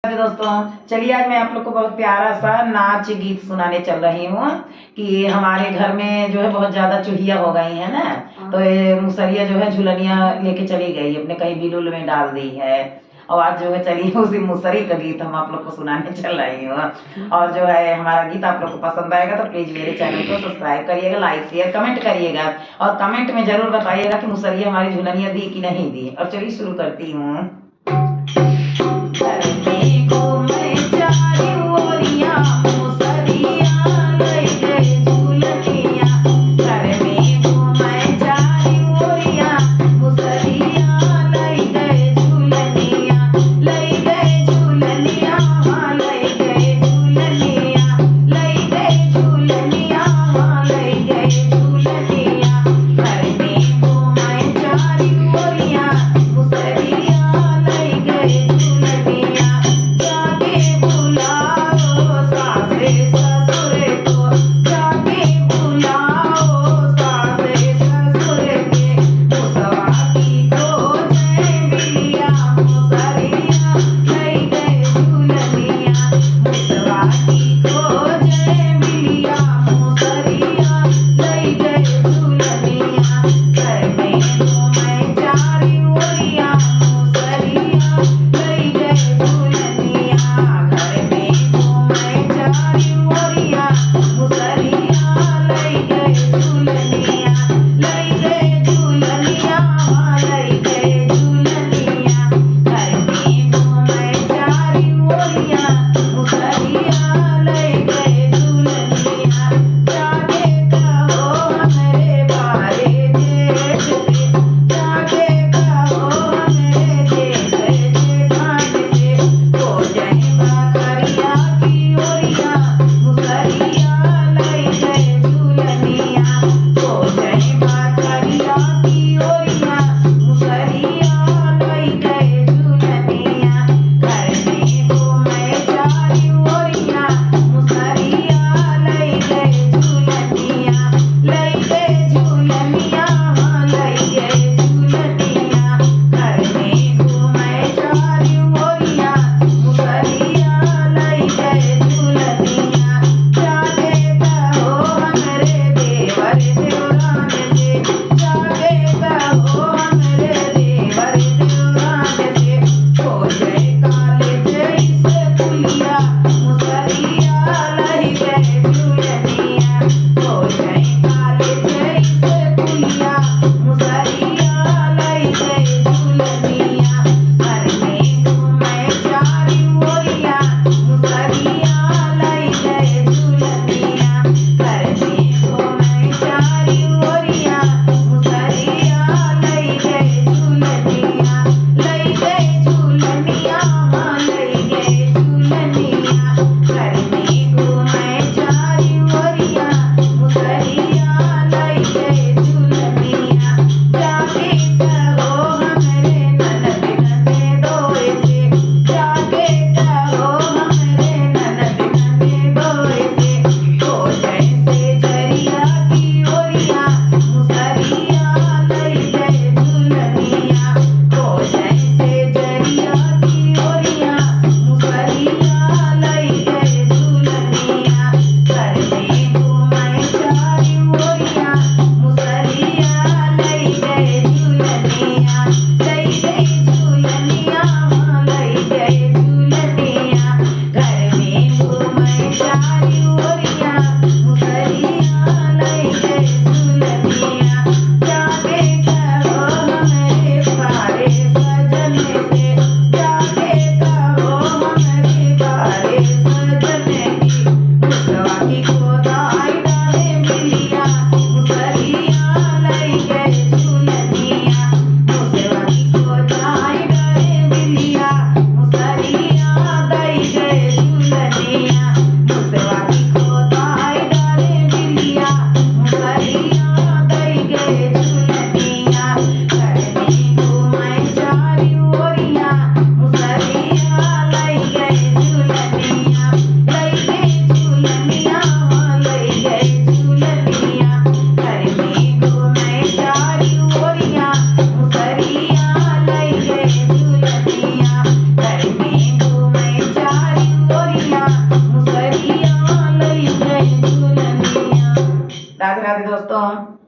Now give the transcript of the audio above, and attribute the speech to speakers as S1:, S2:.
S1: दोस्तों, चलिए आज मैं आप लोग को बहुत प्यारा सा नाच गीत सुनाने चल रही हूँ कि हमारे घर में जो है बहुत ज्यादा चूहिया हो गई है ना। तो ये मुसरिया जो है झुलनिया लेके चली गई, अपने कहीं बिलुल में डाल दी है। और आज जो है चलिए उसी मुसरी का गीत हम आप लोग को सुनाने चल रही हूँ। और जो है हमारा गीत आप लोग को पसंद आएगा तो प्लीज मेरे चैनल को सब्सक्राइब करिएगा, लाइक शेयर कमेंट करिएगा और कमेंट में जरूर बताइएगा कि मुसरिया हमारी झुलनिया दी कि नहीं दी। और चलिए शुरू करती हूँ। मुसरिया लई गए झूलनिया। राधे राधे दोस्तों।